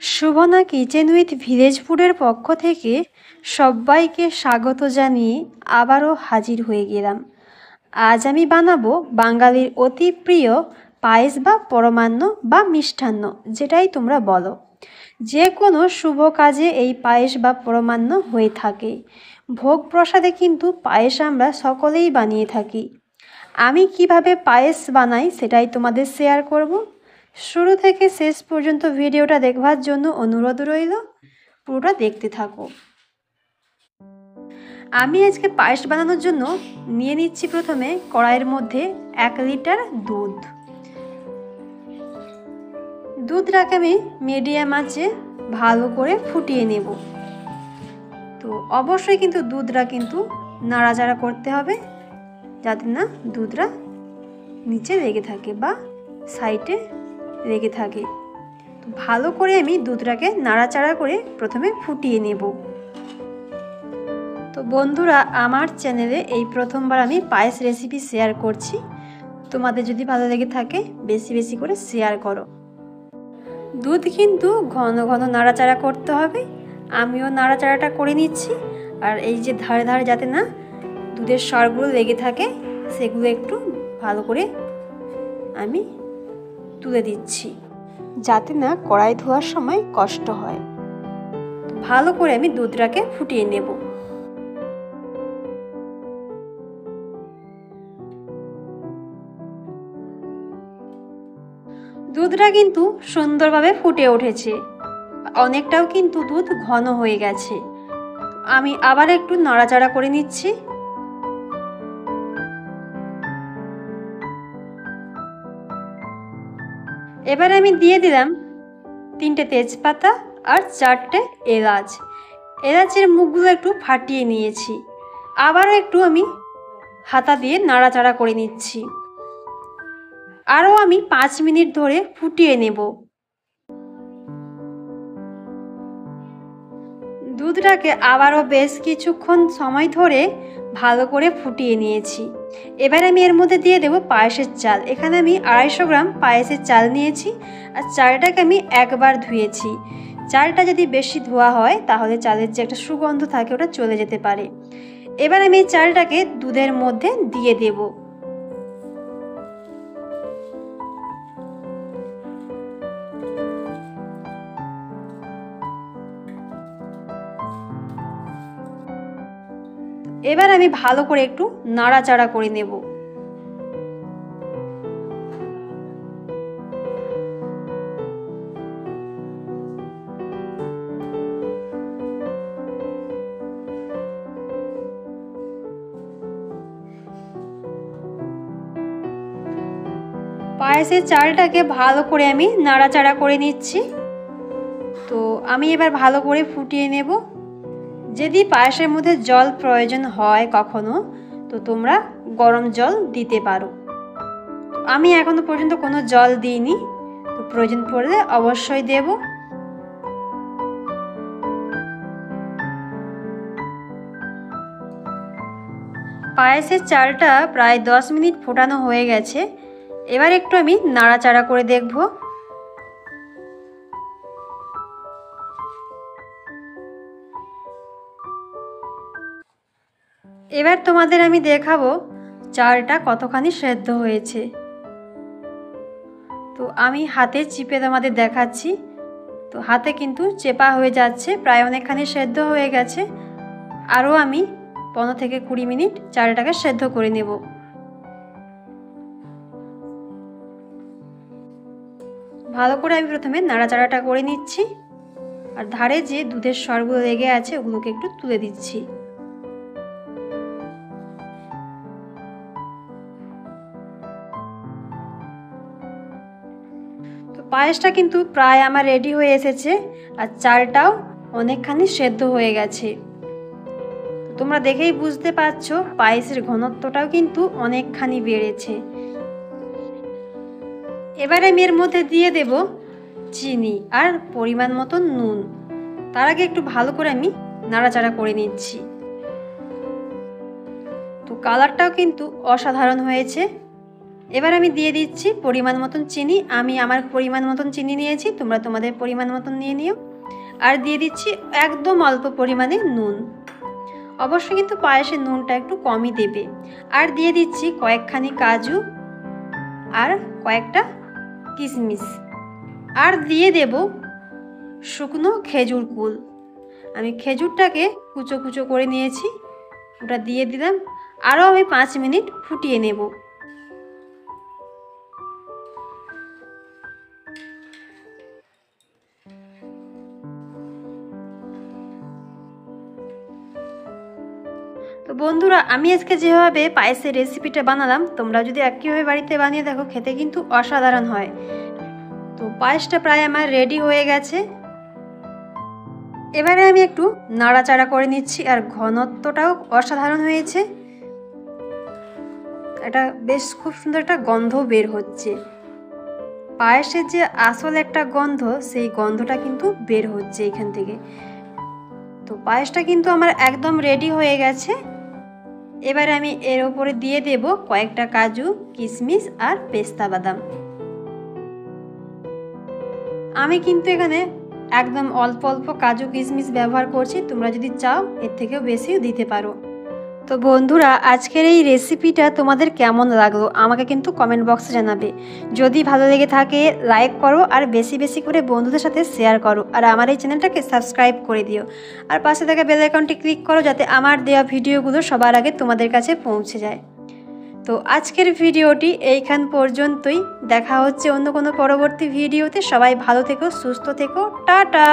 Shubhna kitchen with village ফুডের পক্ষ থেকে সবাইকে স্বাগত জানিয়ে আবারও হাজির হয়ে গেলাম। আজ আমি বানাবো বাঙালির অতি প্রিয় পায়েস বা পরমান্ন বা মিষ্টান্ন, যেটাই তোমরা বলো। যে কোনো শুভ কাজে এই পায়েস বা পরমান্ন হয়ে থাকে। ভোগ প্রসাদে কিন্তু পায়েস আমরা সকলেই বানিয়ে থাকি। আমি কিভাবে পায়েস বানাই সেটাই তোমাদের শেয়ার করব। শুরু থেকে শেষ পর্যন্ত ভিডিওটা দেখবার জন্য অনুরোধ রইল, পুরোটা দেখতে থাকো। আমি আজকে পায়েস বানানোর জন্য নিয়ে নিচ্ছি প্রথমে কড়াইয়ের মধ্যে 1 লিটার দুধ। দুধটাকে আমি মিডিয়াম আঁচে ভালো করে ফুটিয়ে নেব। তো অবশ্যই কিন্তু দুধটা কিন্তু নাড়াচাড়া করতে হবে, যাতে না দুধটা নিচে লেগে থাকে বা সাইডে লেগে থাকে। তো ভালো করে আমি দুধটাকে নাড়াচাড়া করে প্রথমে ফুটিয়ে নেব। তো বন্ধুরা, আমার চ্যানেলে এই প্রথমবার আমি পায়েস রেসিপি শেয়ার করছি। তোমাদের যদি ভালো লেগে থাকে বেশি বেশি করে শেয়ার করো। দুধ কিন্তু ঘন ঘন নাড়াচাড়া করতে হবে। আমিও নাড়াচাড়াটা করে নিচ্ছি। আর এই যে ধারে ধারে যাতে না দুধের সরগুলো লেগে থাকে, সেগুলো একটু ভালো করে আমি তুলে দিচ্ছি, যাতে না কড়াই ধোয়ার সময় কষ্ট হয়। ভালো করে আমি দুধটাকে ফুটিয়ে নেব। দুধটা কিন্তু সুন্দরভাবে ফুটে উঠেছে, অনেকটাও কিন্তু দুধ ঘন হয়ে গেছে। আমি আবার একটু নাড়াচাড়া করে নিচ্ছি। এবার আমি দিয়ে দিলাম 3টে তেজপাতা আর 4টে এলাচ। এলাচের মুখগুলো একটু ফাটিয়ে নিয়েছি। আবারও একটু আমি হাতা দিয়ে নাড়াচাড়া করে নিচ্ছি। আরও আমি 5 মিনিট ধরে ফুটিয়ে নেব। দুধটাকে আবারও বেশ কিছুক্ষণ সময় ধরে ভালো করে ফুটিয়ে নিয়েছি। এবার আমি এর মধ্যে দিয়ে দেব পায়েসের চাল। এখানে আমি 250 গ্রাম পায়েসের চাল নিয়েছি। আর চালটাকে আমি একবার ধুয়েছি। চালটা যদি বেশি ধোয়া হয় তাহলে চালের যে একটা সুগন্ধ থাকে ওটা চলে যেতে পারে। এবার আমি এই চালটাকে দুধের মধ্যে দিয়ে দেব। এবার আমি ভালো করে একটু নাড়াচাড়া করে নেব। পায়েসের চালটাকে ভালো করে আমি নাড়াচাড়া করে নিচ্ছি। তো আমি এবার ভালো করে ফুটিয়ে নেব। যদি পায়েসের মধ্যে জল প্রয়োজন হয় কখনো, তো তোমরা গরম জল দিতে পারো। আমি এখনো পর্যন্ত কোনো জল দিইনি, তো প্রয়োজন পড়লে অবশ্যই দেব। পায়েসের চালটা প্রায় 10 মিনিট ফোটানো হয়ে গেছে। এবার একটু আমি নাড়াচাড়া করে দেখব। এবার তোমাদের আমি দেখাবো চালটা কতখানি সেদ্ধ হয়েছে। তো আমি হাতে চিপে তোমাদের দেখাচ্ছি। তো হাতে কিন্তু চেপা হয়ে যাচ্ছে, প্রায় অনেকখানি সেদ্ধ হয়ে গেছে। আরও আমি 15 থেকে 20 মিনিট চালটাকে সেদ্ধ করে নেব। ভালো করে আমি প্রথমে নাড়াচাড়াটা করে নিচ্ছি। আর ধারে যে দুধের সরগুলো লেগে আছে ওগুলোকে একটু তুলে দিচ্ছি। তো পায়েসটা কিন্তু প্রায় আমার রেডি হয়ে এসেছে। আর চালটাও অনেকখানি সেদ্ধ হয়ে গেছে। তোমরা দেখেই বুঝতে পারছো পায়েসের ঘনত্বটাও কিন্তু অনেকখানি বেড়েছে। এবার আমি এর মধ্যে দিয়ে দেব চিনি আর পরিমাণ মতো নুন। তার আগে একটু ভালো করে আমি নাড়াচাড়া করে নিচ্ছি। তো কালারটাও কিন্তু অসাধারণ হয়েছে। এবার আমি দিয়ে দিচ্ছি পরিমাণ মতন চিনি। আমি আমার পরিমাণ মতন চিনি নিয়েছি, তোমরা তোমাদের পরিমাণ মতন নিয়ে নিও। আর দিয়ে দিচ্ছি একদম অল্প পরিমাণে নুন। অবশ্যই কিন্তু পায়েসে নুনটা একটু কমই দেবে। আর দিয়ে দিচ্ছি কয়েকখানি কাজু আর কয়েকটা কিশমিশ। আর দিয়ে দেব শুকনো খেজুর কুল। আমি খেজুরটাকে কুচো কুচো করে নিয়েছি, ওটা দিয়ে দিলাম। আরও আমি 5 মিনিট ফুটিয়ে নেব। তো বন্ধুরা, আমি আজকে যেভাবে পায়েসের রেসিপিটা বানালাম, তোমরা যদি একইভাবে বাড়িতে বানিয়ে দেখো, খেতে কিন্তু অসাধারণ হয়। তো পায়েসটা প্রায় আমার রেডি হয়ে গেছে। এবারে আমি একটু নাড়াচাড়া করে নিচ্ছি। আর ঘনত্বটাও অসাধারণ হয়েছে। এটা বেশ খুব সুন্দর একটা গন্ধ বের হচ্ছে। পায়েসের যে আসল একটা গন্ধ, সেই গন্ধটা কিন্তু বের হচ্ছে এখান থেকে। তো পায়েসটা কিন্তু আমার একদম রেডি হয়ে গেছে। এবারে আমি এর উপরে দিয়ে দেব কয়েকটা কাজু, কিশমিশ আর পেস্তা বাদাম। আমি কিন্তু এখানে একদম অল্প অল্প কাজু কিশমিশ ব্যবহার করছি, তোমরা যদি চাও এর থেকেও বেশিও দিতে পারো। তো বন্ধুরা, আজকের এই রেসিপিটা তোমাদের কেমন লাগলো আমাকে কিন্তু কমেন্ট বক্সে জানাবে। যদি ভালো লেগে থাকে লাইক করো, আর বেশি বেশি করে বন্ধুদের সাথে শেয়ার করো। আর আমার এই চ্যানেলটাকে সাবস্ক্রাইব করে দিও। আর পাশে থাকা বেল আইকনটি ক্লিক করো, যাতে আমার দেওয়া ভিডিওগুলো সবার আগে তোমাদের কাছে পৌঁছে যায়। তো আজকের ভিডিওটি এইখান পর্যন্তই। দেখা হচ্ছে অন্য কোনো পরবর্তী ভিডিওতে। সবাই ভালো থেকো, সুস্থ থেকো, টাটা।